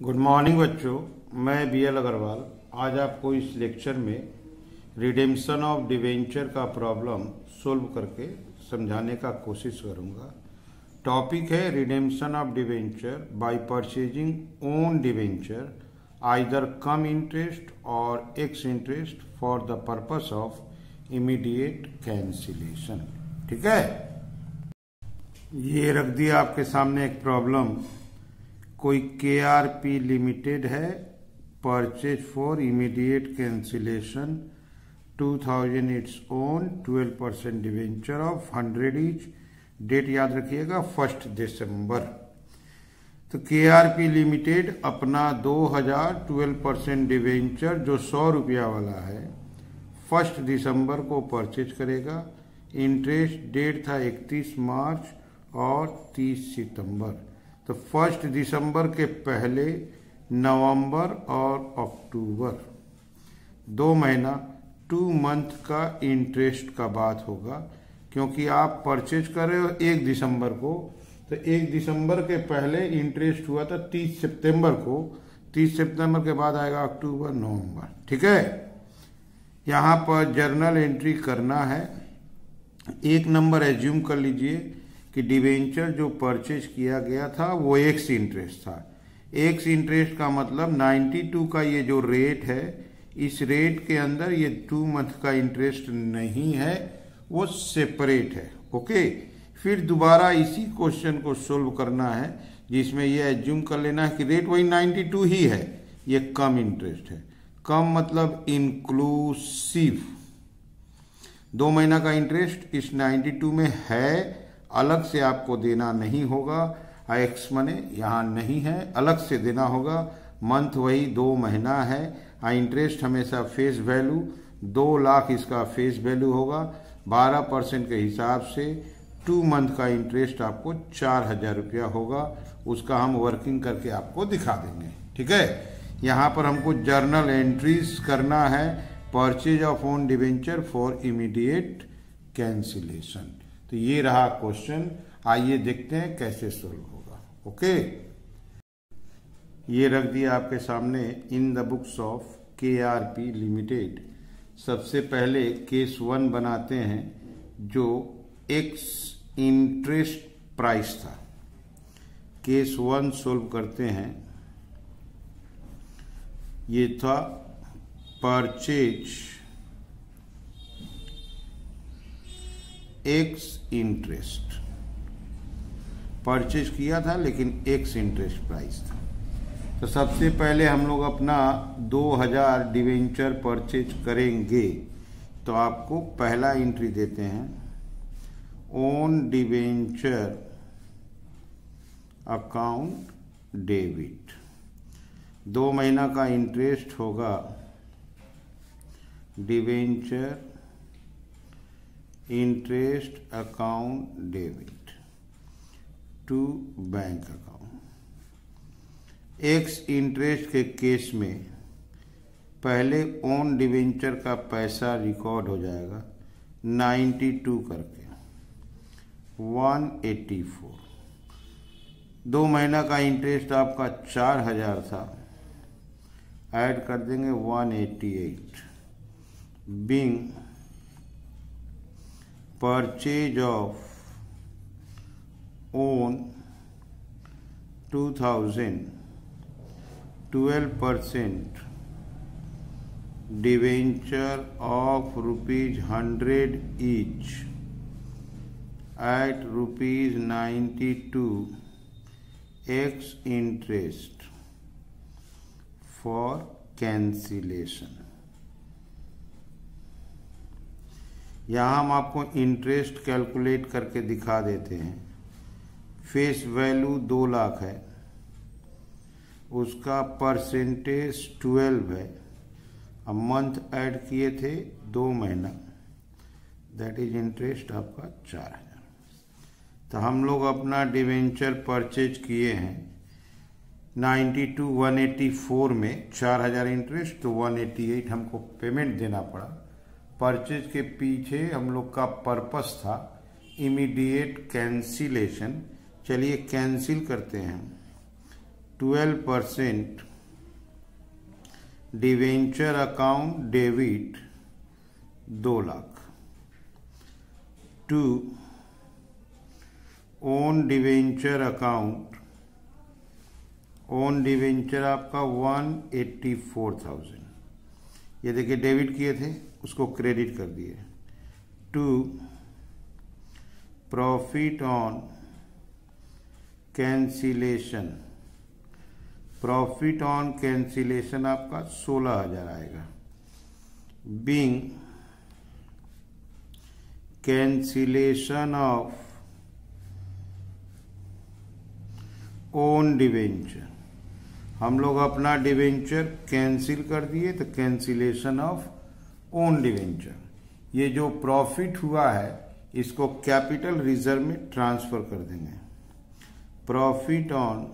Good morning बच्चों, मैं BL Agarwal आज आपको इस लेक्चर में रिडेम्पशन ऑफ डिवेंचर का प्रॉब्लम सोल्व करके समझाने का कोशिश करूंगा। टॉपिक है redemption of debenture by purchasing own debenture either cum interest और ex interest for the purpose of immediate cancellation. ठीक है, ये रख दिया आपके सामने एक प्रॉब्लम। कोई KRP लिमिटेड है, purchase for immediate cancellation 2000 it's own 12% debenture of 100 each. Date याद रखिएगा 1 दिसंबर। तो KRP लिमिटेड अपना 2000 12% डिवेंचर जो 100 रुपया वाला है 1 दिसंबर को परचेज करेगा। इंटरेस्ट डेट था 31 मार्च और 30 सितंबर। तो 1 दिसंबर के पहले नवंबर और अक्टूबर 2 महीना 2 मंथ का इंटरेस्ट का बात होगा, क्योंकि आप परचेज कर रहे हो 1 दिसंबर को। तो 1 दिसंबर के पहले इंटरेस्ट हुआ था 30 सितंबर को। 30 सितंबर के बाद आएगा अक्टूबर नवंबर। ठीक है, यहाँ पर जर्नल एंट्री करना है। 1 नंबर एज्यूम कर लीजिए कि डिवेंचर जो परचेज किया गया था वो एक्स इंटरेस्ट था। एक्स इंटरेस्ट का मतलब 92 का ये जो रेट है, इस रेट के अंदर ये 2 मंथ का इंटरेस्ट नहीं है, वो सेपरेट है। ओके, फिर दोबारा इसी क्वेश्चन को सोल्व करना है जिसमें ये एज्यूम कर लेना है कि रेट वही 92 ही है, ये कम इंटरेस्ट है। कम मतलब इंक्लूसिव। 2 महीना का इंटरेस्ट इस 92 में है, अलग से आपको देना नहीं होगा। एक्स मने यहाँ नहीं है, अलग से देना होगा। मंथ वही 2 महीना है। इंटरेस्ट हमेशा फेस वैल्यू 2 लाख इसका फेस वैल्यू होगा। 12% के हिसाब से 2 मंथ का इंटरेस्ट आपको 4000 रुपया होगा। उसका हम वर्किंग करके आपको दिखा देंगे। ठीक है, यहाँ पर हमको जर्नल एंट्रीज करना है। Purchase of own debenture for immediate cancellation. तो ये रहा क्वेश्चन। आइए देखते हैं कैसे सोल्व होगा। ओके, ये रख दिया आपके सामने in the books of KRP limited. सबसे पहले केस 1 बनाते हैं जो एक्स इंटरेस्ट प्राइस था। केस 1 सोल्व करते हैं। ये था परचेज एक्स इंटरेस्ट। परचेज किया था लेकिन एक्स इंटरेस्ट प्राइस था। तो सबसे पहले हम लोग अपना 2000 डिवेंचर परचेज करेंगे। तो आपको पहला एंट्री देते हैं, ओन डिवेंचर अकाउंट डेबिट। 2 महीना का इंटरेस्ट होगा debenture interest account debit to bank account. Ex interest के केस में पहले ओन डिवेंचर का पैसा रिकॉर्ड हो जाएगा 92 करके 184। 2 महीना का इंटरेस्ट आपका 4000 था, ऐड कर देंगे 188। Being purchase of own 2000 12% debenture of ₹100 each at ₹92 ex interest for cancellation. यहाँ हम आपको इंटरेस्ट कैलकुलेट करके दिखा देते हैं। फेस वैल्यू 2 लाख है, उसका परसेंटेज 12 है। अब मंथ ऐड किए थे 2 महीना, दैट इज इंटरेस्ट आपका 4000। तो हम लोग अपना डिवेंचर परचेज किए हैं 92 184 में 4000 इंटरेस्ट, तो 188 हमको पेमेंट देना पड़ा। परचेज के पीछे हम लोग का पर्पस था इमीडिएट कैंसिलेशन। चलिए कैंसिल करते हैं। 12% debenture account debit 2 lakh. 2 own debenture account, own debenture आपका 184,000, ये देखिए डेबिट किए थे उसको क्रेडिट कर दिए। 2 profit on cancellation, profit on cancellation आपका 16,000 आएगा। Being cancellation of own debenture, हम लोग अपना डिवेंचर कैंसिल कर दिए तो कैंसिलेशन ऑफ ओन डिवेंचर। ये जो प्रॉफिट हुआ है इसको कैपिटल रिजर्व में ट्रांसफर कर देंगे। Profit on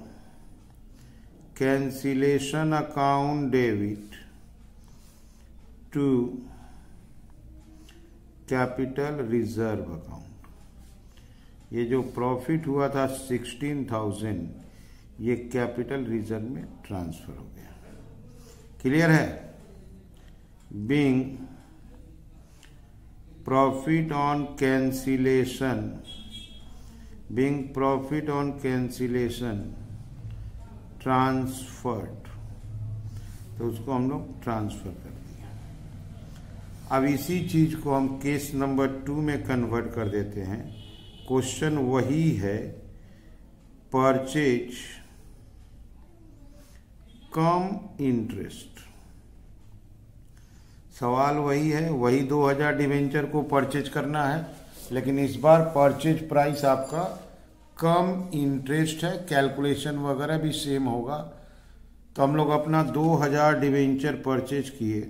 cancellation account debit to capital reserve account. ये जो प्रॉफिट हुआ था 16,000, ये कैपिटल रिजर्व में ट्रांसफर हो गया। क्लियर है? Being profit on cancellation, being profit on cancellation transferred, तो उसको हम लोग ट्रांसफर कर दिया। अब इसी चीज को हम केस नंबर 2 में कन्वर्ट कर देते हैं। क्वेश्चन वही है, परचेज कम इंटरेस्ट, सवाल वही है, वही 2,000 डिवेंचर को परचेज करना है, लेकिन इस बार परचेज प्राइस आपका कम इंटरेस्ट है, कैलकुलेशन वगैरह भी सेम होगा। तो हम लोग अपना 2,000 डिवेंचर परचेज किए,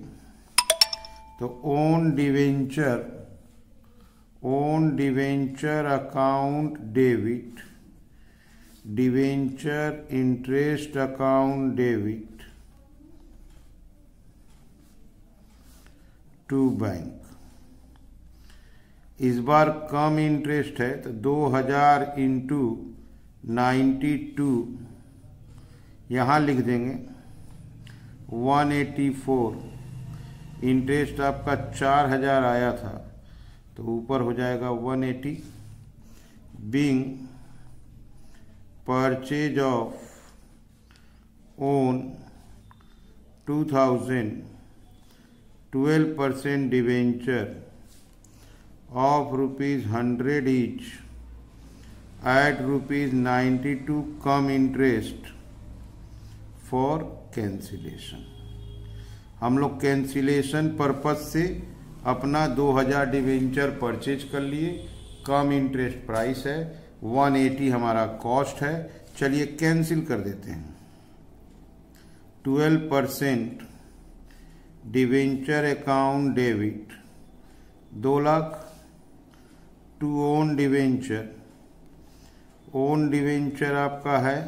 तो own debenture account debit, debenture interest account debit to bank. इस बार कम इंटरेस्ट है तो 2,000 इंटू 92 यहां लिख देंगे 184। इंटरेस्ट आपका 4,000 आया था तो ऊपर हो जाएगा 180। Being purchase of own 2,000 12% debenture of ₹100 each at ₹92 come interest for cancellation. हम लोग कैंसिलेशन पर्पज से अपना 2,000 डिवेंचर परचेज कर लिए, कम इंटरेस्ट प्राइस है, 180 हमारा कॉस्ट है। चलिए कैंसिल कर देते हैं। 12% debenture account debit 2 lakh to own debenture, own debenture आपका है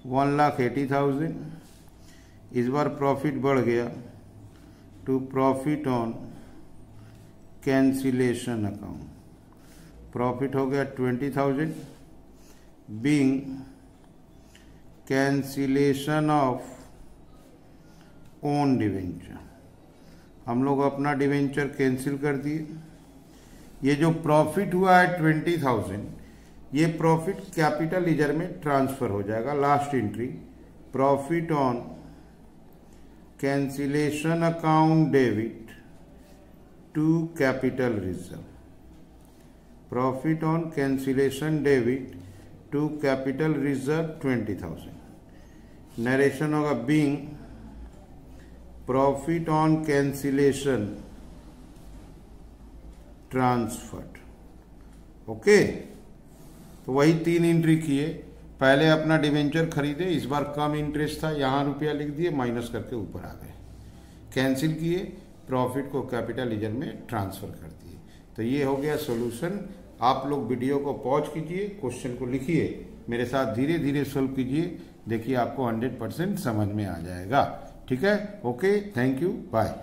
1,80,000। इस बार प्रॉफिट बढ़ गया to profit on cancellation account, profit हो गया 20,000। Being cancellation of own debenture, हम लोग अपना डिवेंचर कैंसिल कर दिए। ये जो प्रॉफिट हुआ है 20,000, ये प्रॉफिट कैपिटल लीजर में ट्रांसफर हो जाएगा। Last entry profit on cancellation account debit to capital reserve, profit on cancellation debit to capital reserve 20,000। Narration होगा being profit on cancellation transferred. Okay, तो वही 3 एंट्री किए। पहले अपना डिवेंचर खरीदे, इस बार कम इंटरेस्ट था, यहां रुपया लिख दिए, माइनस करके ऊपर आ गए। कैंसिल किए, प्रॉफिट को कैपिटल लीजर में ट्रांसफर कर दिए। तो ये हो गया सॉल्यूशन। आप लोग वीडियो को पॉज कीजिए, क्वेश्चन को लिखिए, मेरे साथ धीरे धीरे सॉल्व कीजिए, देखिए आपको 100% समझ में आ जाएगा। ठीक है? Okay, thank you, bye.